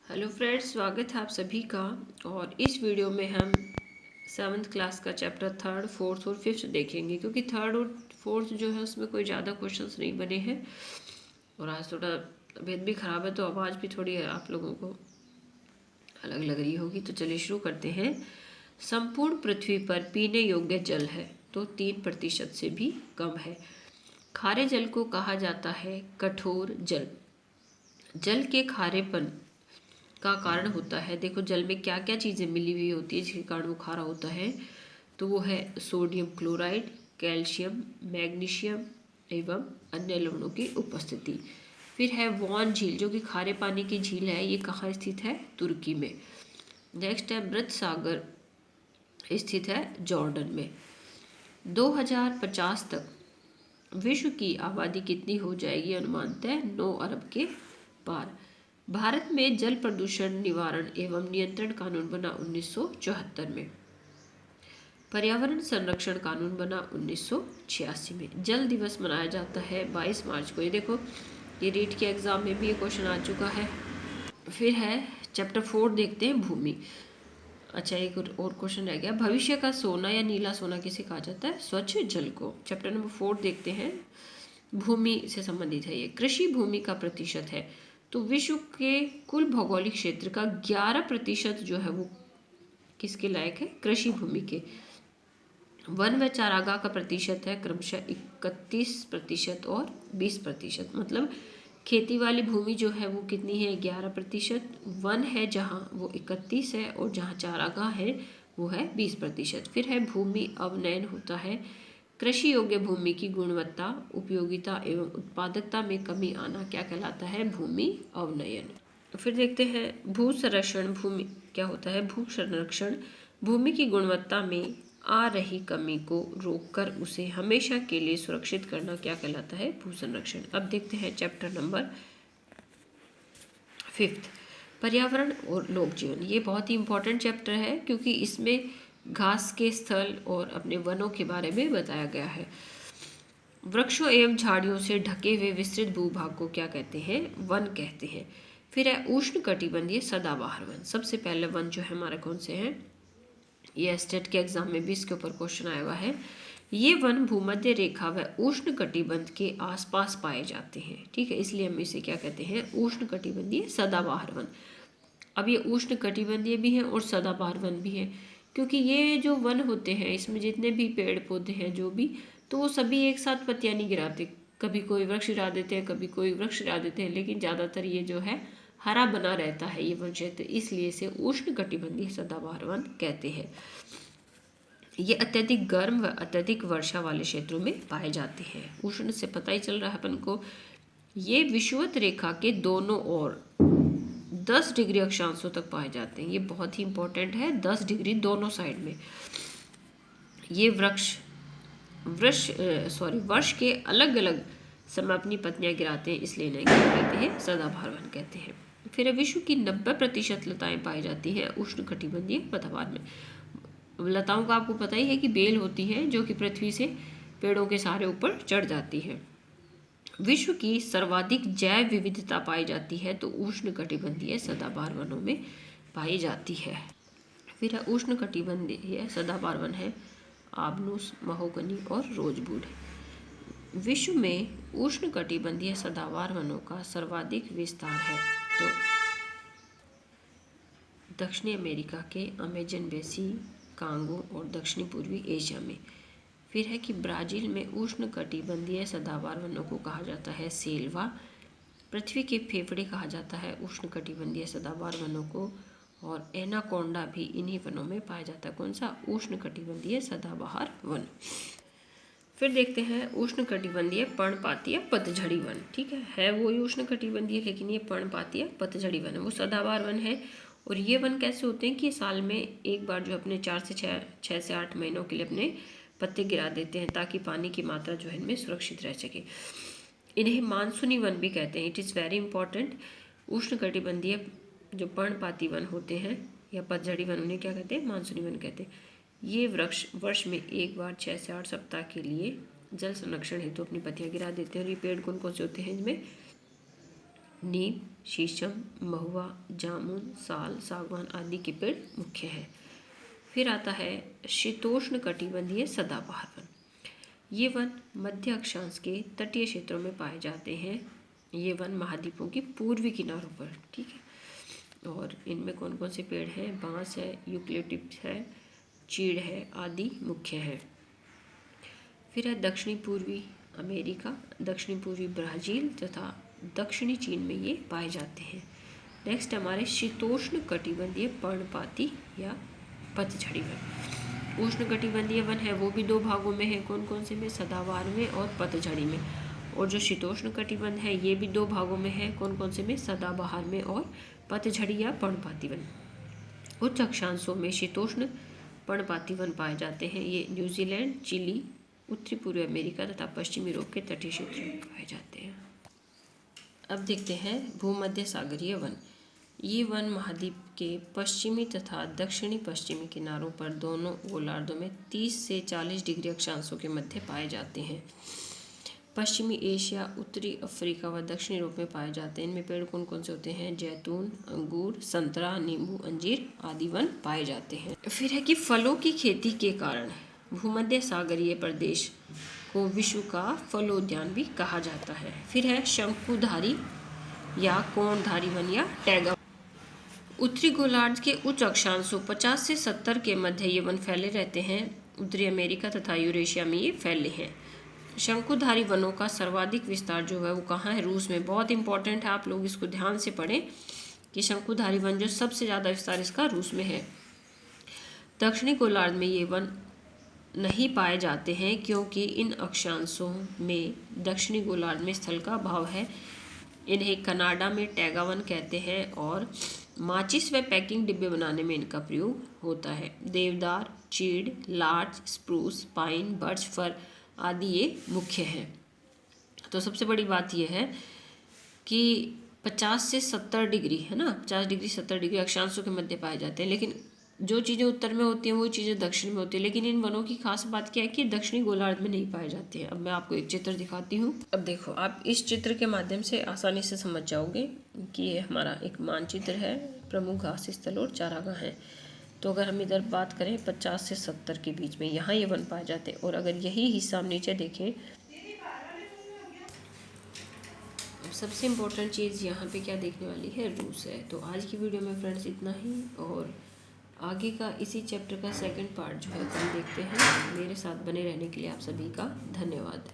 Hello friends, स्वागत है आप सभी का। और इस वीडियो में हम 7th क्लास का चैप्टर 3rd, 4th और 5th देखेंगे, क्योंकि 3rd और 4th जो है उसमें कोई ज़्यादा क्वेश्चंस नहीं बने हैं। और आज थोड़ा तबीयत भी ख़राब है तो आवाज़ भी थोड़ी आप लोगों को अलग लग रही होगी। तो चलिए शुरू करते हैं। संपूर्ण पृथ्वी पर पीने योग्य जल है तो 3% से भी कम है। खारे जल को कहा जाता है कठोर जल। जल के खारेपन का कारण होता है, देखो जल में क्या क्या चीज़ें मिली हुई होती है जिसके कारण वो खारा होता है। तो वो है सोडियम क्लोराइड, कैल्शियम, मैग्नीशियम एवं अन्य लवणों की उपस्थिति। फिर है वॉन झील, जो कि खारे पानी की झील है। ये कहाँ स्थित है? तुर्की में। नेक्स्ट है मृत सागर, स्थित है जॉर्डन में। 2050 तक विश्व की आबादी कितनी हो जाएगी? अनुमानतः 9 अरब के पार। भारत में जल प्रदूषण निवारण एवं नियंत्रण कानून बना 1974 में। पर्यावरण संरक्षण कानून बना 1986 में। जल दिवस मनाया जाता है 22 मार्च को। ये देखो, ये रीट के एग्जाम में भी ये क्वेश्चन आ चुका है। फिर है चैप्टर 4, देखते हैं भूमि। अच्छा, एक और क्वेश्चन रह गया। भविष्य का सोना या नीला सोना किसे कहा जाता है? स्वच्छ जल को। चैप्टर नंबर 4 देखते हैं। भूमि से संबंधित है ये। कृषि भूमि का प्रतिशत है, तो विश्व के कुल भौगोलिक क्षेत्र का 11% जो है वो किसके लायक है? कृषि भूमि के। वन व चारागाह का प्रतिशत है क्रमशः 31% और 20%। मतलब खेती वाली भूमि जो है वो कितनी है? 11%। वन है जहाँ, वो 31 है, और जहाँ चारागाह है वो है 20%। फिर है भूमि अवनयन होता है। कृषि योग्य भूमि की गुणवत्ता, उपयोगिता एवं उत्पादकता में कमी आना क्या कहलाता है? भूमि अवनयन। फिर देखते हैं भू संरक्षण। भूमि क्या होता है? भू संरक्षण भूमि की गुणवत्ता में आ रही कमी को रोककर उसे हमेशा के लिए सुरक्षित करना क्या कहलाता है? भू संरक्षण। अब देखते हैं चैप्टर नंबर 5, पर्यावरण और लोक जीवन। ये बहुत ही इंपॉर्टेंट चैप्टर है, क्योंकि इसमें घास के स्थल और अपने वनों के बारे में बताया गया है। वृक्षों एवं झाड़ियों से ढके हुए विस्तृत भूभाग को क्या कहते हैं? वन कहते हैं। फिर है उष्ण कटिबंधीय सदाबहार वन। सबसे पहले वन जो है हमारे कौन से हैं? ये स्टेट के एग्जाम में भी इसके ऊपर क्वेश्चन आया हुआ है। ये वन भूमध्य रेखा व उष्ण कटिबंध के आसपास पाए जाते हैं। ठीक है, इसलिए हम इसे क्या कहते हैं? उष्ण कटिबंधीय सदाबहार वन। अब ये उष्ण कटिबंधीय भी हैं और सदाबहार वन भी हैं, क्योंकि ये जो वन होते हैं इसमें जितने भी पेड़ पौधे हैं जो भी, तो वो सभी एक साथ पत्तियां नहीं गिराते। कभी कोई वृक्ष गिरा देते हैं, कभी कोई वृक्ष गिरा देते हैं, लेकिन ज़्यादातर ये जो है हरा बना रहता है ये वन क्षेत्र, इसलिए इसे उष्ण कटिबंधीय सदाबहार वन कहते हैं। ये अत्यधिक गर्म व अत्यधिक वर्षा वाले क्षेत्रों में पाए जाते हैं। उष्ण से पता ही चल रहा है अपन को। ये विषुवत रेखा के दोनों ओर 10 डिग्री अक्षांशों तक पाए जाते हैं। ये बहुत ही इंपॉर्टेंट है, 10 डिग्री दोनों साइड में। ये वर्ष के अलग अलग समय अपनी पत्नियां गिराते हैं, इसलिए इन्हें क्या कहते हैं? सदाबहार वन कहते हैं। फिर विश्व की 90% लताएं पाई जाती हैं उष्ण कटिबंधीय वातावरण में। लताओं का आपको पता ही है कि बेल होती है जो कि पृथ्वी से पेड़ों के सहारे ऊपर चढ़ जाती है। विश्व की सर्वाधिक जैव विविधता पाई जाती है तो उष्ण कटिबंधीय सदाबहार वनों में पाई जाती है। फिर है उष्ण कटिबंधीय सदाबहार वन है आबनूस, महोगनी और रोजवुड। विश्व में उष्ण कटिबंधीय सदाबहार वनों का सर्वाधिक विस्तार है तो दक्षिणी अमेरिका के अमेजन बेसिन, कांगो और दक्षिणी पूर्वी एशिया में। फिर है कि ब्राज़ील में उष्ण कटिबंधीय सदाबहार वनों को कहा जाता है सेल्वा। पृथ्वी के फेफड़े कहा जाता है उष्ण कटिबंधीय सदाबहार वनों को, और एनाकोंडा भी इन्हीं वनों में पाया जाता है। कौन सा? उष्ण कटिबंधीय सदाबहार वन। फिर देखते हैं उष्ण कटिबंधीय पर्णपातीय पतझड़ी वन। ठीक है वो ही उष्ण कटिबंधीय, लेकिन ये पर्णपातीय पतझड़ी वन है, वो सदाबहार वन है। और ये वन कैसे होते हैं कि साल में एक बार जो अपने 6 से 8 महीनों के लिए अपने पत्ते गिरा देते हैं, ताकि पानी की मात्रा जो है इनमें सुरक्षित रह सके। इन्हें मानसूनी वन भी कहते हैं। It is very important. उष्ण कटिबंधीय जो पर्णपाती वन होते हैं या पतझड़ी वन, उन्हें क्या कहते हैं? मानसूनी वन कहते हैं। ये वृक्ष वर्ष में एक बार 6 से 8 सप्ताह के लिए जल संरक्षण हेतु अपनी पत्तियां गिरा देते हैं। और ये पेड़ कौन कौन से होते हैं? इनमें नीम, शीशम, महुआ, जामुन, साल, सागवान आदि के पेड़ मुख्य हैं। फिर आता है शीतोष्ण कटिबंधीय सदाबहार वन। ये वन मध्य अक्षांश के तटीय क्षेत्रों में पाए जाते हैं। ये वन महाद्वीपों की पूर्वी किनारों पर, ठीक है। और इनमें कौन कौन से पेड़ हैं? बांस है, यूकेलिप्टस है, चीड़ है आदि मुख्य है। फिर है दक्षिणी पूर्वी अमेरिका, दक्षिणी पूर्वी ब्राज़ील तथा दक्षिणी चीन में ये पाए जाते हैं। नेक्स्ट हमारे शीतोष्ण कटिबंधीय पर्णपाती या पतझड़ी वन। उष्ण कटिबंधीय वन है वो भी दो भागों में है। कौन कौन से में? सदाबहार में और पतझड़ी में। और जो शीतोष्ण कटिबंध है ये भी दो भागों में है। कौन कौन से में? सदाबहार में और पतझड़ी या पर्णपाती वन। उच्च अक्षांशों में शीतोष्ण पर्णपाती वन पाए जाते हैं। ये न्यूजीलैंड, चिली, उत्तरी पूर्वी अमेरिका तथा पश्चिमी यूरोप के तटीय क्षेत्रों में पाए जाते हैं। अब देखते हैं भूमध्य सागरीय वन। ये वन महाद्वीप के पश्चिमी तथा दक्षिणी पश्चिमी किनारों पर दोनों गोलार्धों में 30 से 40 डिग्री अक्षांशों के मध्य पाए जाते हैं। पश्चिमी एशिया, उत्तरी अफ्रीका व दक्षिण यूरोप में पाए जाते हैं। इनमें पेड़ कौन कौन से होते हैं? जैतून, अंगूर, संतरा, नींबू, अंजीर आदि वन पाए जाते हैं। फिर है कि फलों की खेती के कारण भूमध्य सागरीय प्रदेश को विश्व का फलोद्यान भी कहा जाता है। फिर है शंकुधारी या कोणधारी वन या टैगा। उत्तरी गोलार्ध के उच्च अक्षांशों 50 से 70 के मध्य ये वन फैले रहते हैं। उत्तरी अमेरिका तथा यूरेशिया में ये फैले हैं। शंकुधारी वनों का सर्वाधिक विस्तार जो है वो कहाँ है? रूस में। बहुत इंपॉर्टेंट है, आप लोग इसको ध्यान से पढ़ें कि शंकुधारी वन जो सबसे ज़्यादा विस्तार इसका रूस में है। दक्षिणी गोलार्ध में ये वन नहीं पाए जाते हैं क्योंकि इन अक्षांशों में दक्षिणी गोलार्ध में स्थल का अभाव है। इन्हें कनाडा में टैगा वन कहते हैं और माचिस व पैकिंग डिब्बे बनाने में इनका प्रयोग होता है। देवदार, चीड़, लार्च, स्प्रूस, पाइन, बर्च, फर आदि ये मुख्य हैं। तो सबसे बड़ी बात यह है कि 50 से 70 डिग्री है ना, 50 डिग्री 70 डिग्री अक्षांशों के मध्य पाए जाते हैं। लेकिन जो चीज़ें उत्तर में होती हैं वो चीज़ें दक्षिण में होती हैं। लेकिन इन वनों की खास बात क्या है कि दक्षिणी गोलार्ध में नहीं पाए जाते हैं। अब मैं आपको एक चित्र दिखाती हूँ। अब देखो, आप इस चित्र के माध्यम से आसानी से समझ जाओगे कि ये हमारा एक मानचित्र है, प्रमुख घास स्थल और चारागाह है। तो अगर हम इधर बात करें 50 से 70 के बीच में यहाँ ये वन पाए जाते हैं। और अगर यही हिस्सा हम नीचे देखें, सबसे इम्पोर्टेंट चीज़ यहाँ पे क्या देखने वाली है? रूस है। तो आज की वीडियो में फ्रेंड्स इतना ही, और आगे का इसी चैप्टर का सेकंड पार्ट जो है हम देखते हैं। मेरे साथ बने रहने के लिए आप सभी का धन्यवाद।